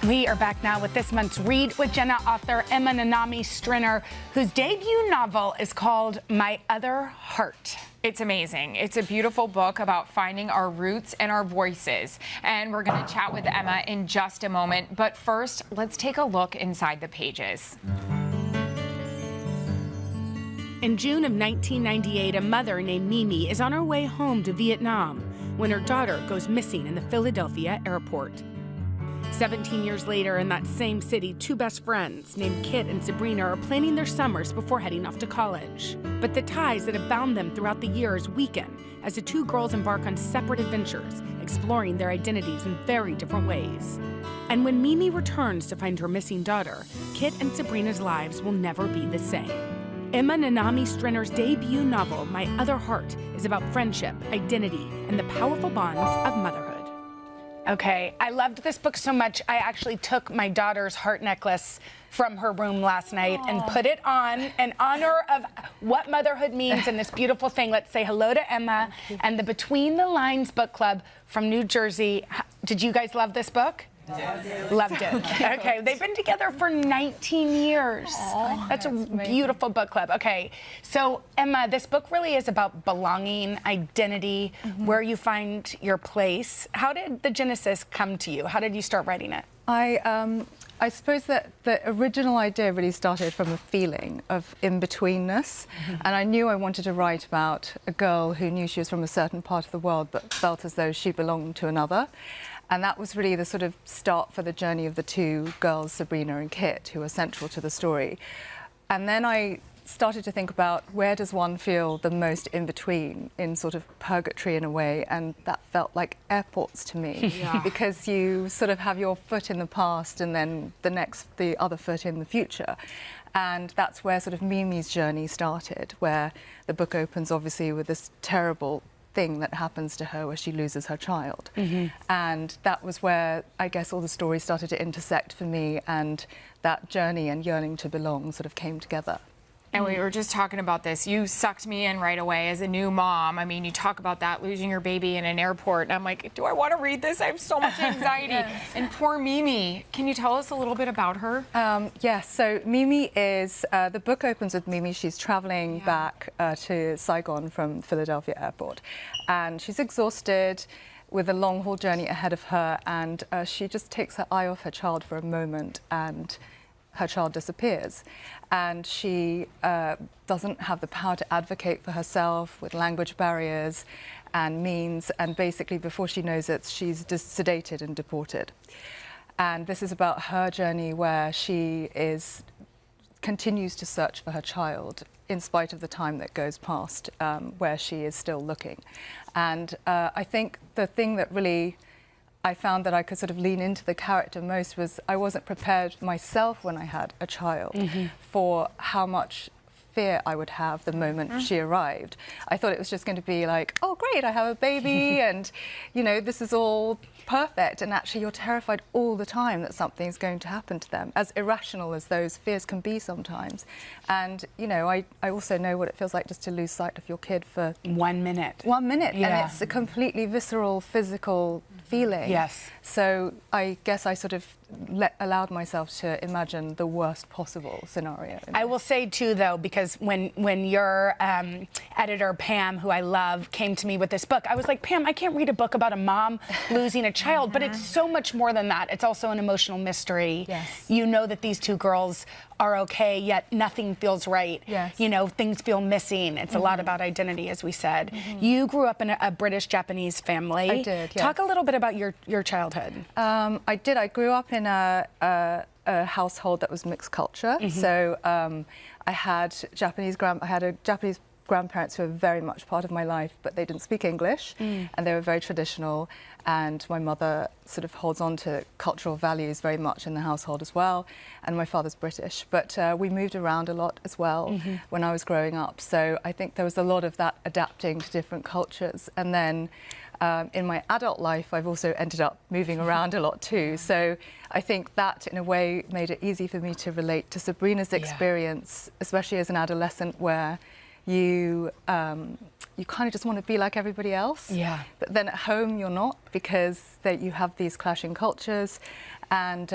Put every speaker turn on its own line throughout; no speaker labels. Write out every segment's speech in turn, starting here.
We are back now with this month's Read with Jenna author Emma Nanami Strenner, whose debut novel is called My Other Heart.
It's amazing. It's a beautiful book about finding our roots and our voices. And we're going to chat with Emma in just a moment. But first, let's take a look inside the pages.
In June of 1998, a mother named Mimi is on her way home to Vietnam when her daughter goes missing in the Philadelphia airport. 17 years later, in that same city, two best friends named Kit and Sabrina are planning their summers before heading off to college. But the ties that have bound them throughout the years weaken as the two girls embark on separate adventures, exploring their identities in very different ways. And when Mimi returns to find her missing daughter, Kit and Sabrina's lives will never be the same. Emma Nanami Strenner's debut novel, My Other Heart, is about friendship, identity, and the powerful bonds of motherhood. Okay, I loved this book so much, I actually took my daughter's heart necklace from her room last night and put it on in honor of what motherhood means and this beautiful thing. Let's say hello to Emma and the Between the Lines Book Club from New Jersey. Did you guys love this book? Yes. Loved it. Okay, they've been together for 19 years. That's a beautiful book club. Okay, so Emma, this book really is about belonging, identity, where you find your place. How did the genesis come to you? How did you start writing it?
I suppose that the original idea really started from a feeling of in-betweenness. And I knew I wanted to write about a girl who knew she was from a certain part of the world but felt as though she belonged to another. And that was really the sort of start for the journey of the two girls, Sabrina and Kit, who are central to the story. And then I started to think about where does one feel the most in between, in sort of purgatory in a way, and that felt like airports to me. Because you sort of have your foot in the past and then the other foot in the future. And that's where sort of Mimi's journey started, where the book opens obviously with this terrible thing that happens to her where she loses her child. And that was where I guess all the stories started to intersect for me, and that journey and yearning to belong sort of came together.
And we were just talking about this. You sucked me in right away as a new mom. I mean, you talk about that, losing your baby in an airport. And I'm like, do I want to read this? I have so much anxiety. And poor Mimi. Can you tell us a little bit about her?
Yes, so Mimi is, the book opens with Mimi. She's traveling back to Saigon from Philadelphia airport. And she's exhausted with a long haul journey ahead of her. And she just takes her eye off her child for a moment, and her child disappears. And she doesn't have the power to advocate for herself with language barriers and means. And basically, before she knows it, she's sedated and deported. And this is about her journey where she continues to search for her child in spite of the time that goes past, where she is still looking. And I think the thing that really I found that I could sort of lean into the character most was I wasn't prepared myself when I had a child for how much fear I would have the moment she arrived. I thought it was just going to be like, oh great, I have a baby and you know, this is all perfect, and actually you're terrified all the time that something's going to happen to them, as irrational as those fears can be sometimes. And you know, I also know what it feels like just to lose sight of your kid for
1 minute.
1 minute, and it's a completely visceral, physical feeling.
Yes.
So I guess I sort of allowed myself to imagine the worst possible scenario.
I will say too, though, because when your editor Pam, who I love, came to me with this book, I was like, Pam, I can't read a book about a mom losing a child, but it's so much more than that. It's also an emotional mystery.
Yes.
You know that these two girls are okay, yet nothing feels right.
Yes.
You know, things feel missing. It's a lot about identity, as we said. You grew up in a British-Japanese family.
I did, yes.
Talk a little bit about your childhood.
I did. I grew up in a household that was mixed culture. So I had Japanese grandparents who were very much part of my life, but they didn't speak English, and they were very traditional. And my mother sort of holds on to cultural values very much in the household as well. And my father's British, but we moved around a lot as well when I was growing up. So I think there was a lot of that adapting to different cultures. And then in my adult life, I've also ended up moving around a lot too. So I think that, in a way, made it easy for me to relate to Sabrina's experience, especially as an adolescent, where you you kind of just want to be like everybody else.
Yeah.
But then at home you're not, because you have these clashing cultures, and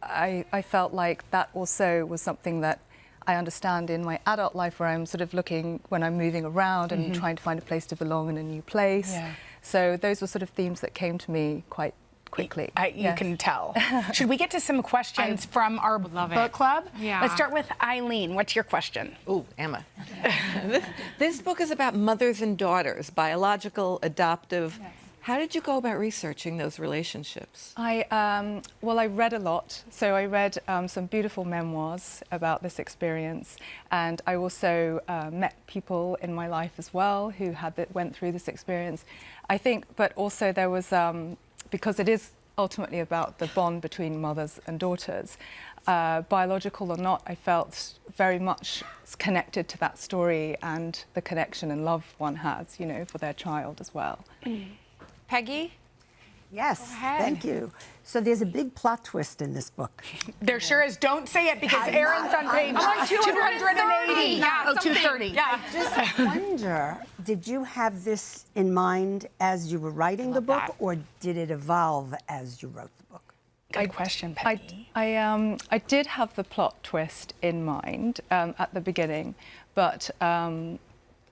I felt like that also was something that I understand in my adult life, where I'm sort of looking when I'm moving around and trying to find a place to belong in a new place.
Yeah.
So those were sort of themes that came to me quite quickly.
You can tell. Should we get to some questions from our book club?
Yeah.
Let's start with Eileen. What's your question?
Ooh, Emma. This book is about mothers and daughters, biological, adoptive.
Yes.
How did you go about researching those relationships?
Well, I read a lot. So I read some beautiful memoirs about this experience, and I also met people in my life as well who went through this experience. I think, but also there was, because it is ultimately about the bond between mothers and daughters, biological or not, I felt very much connected to that story and the connection and love one has, you know, for their child as well.
Peggy?
Yes, thank you. So there's a big plot twist in this book.
There sure is. Don't say it, because Erin's on page 280.
Yeah,
oh, 230.
Yeah.
Just wonder, did you have this in mind as you were writing the book, or did it evolve as you wrote the book?
Good question, Peggy.
I did have the plot twist in mind at the beginning, but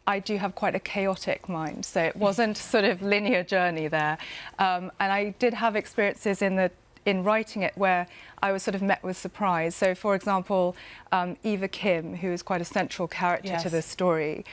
I do have quite a chaotic mind, so it wasn't sort of linear journey there. And I did have experiences in writing it where I was sort of met with surprise. So, for example, Eva Kim, who is quite a central character to this story,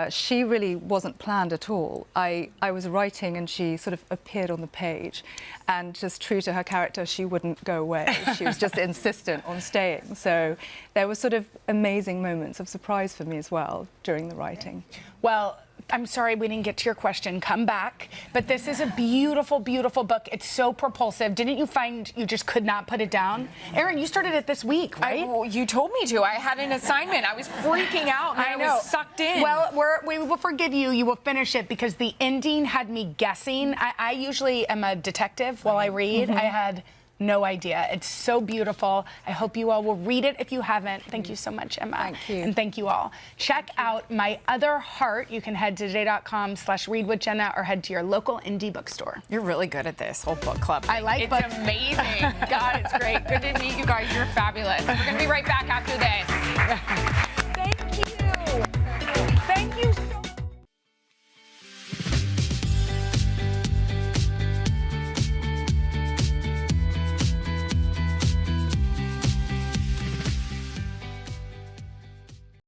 she really wasn't planned at all. I was writing and she sort of appeared on the page, and just true to her character, she wouldn't go away. She was just insistent on staying. So there were sort of amazing moments of surprise for me as well during the writing.
Well, I'm sorry we didn't get to your question. Come back. But this is a beautiful, beautiful book. It's so propulsive. Didn't you find you just could not put it down? Erin, you started it this week, right?
Well, you told me to. I had an assignment. I was freaking out, and I was sucked in.
Well, we will forgive you. You will finish it, because the ending had me guessing. I usually am a detective while I read. I had no idea. It's so beautiful. I hope you all will read it if you haven't. Thank you so much, Emma.
Thank you.
And thank you all. Check out My Other Heart. You can head to today.com/readwithjenna or head to your local indie bookstore.
You're really good at this whole book club thing.
I like
it's
books.
Amazing. God, it's great. Good to meet you guys. You're fabulous. We're going to be right back after this.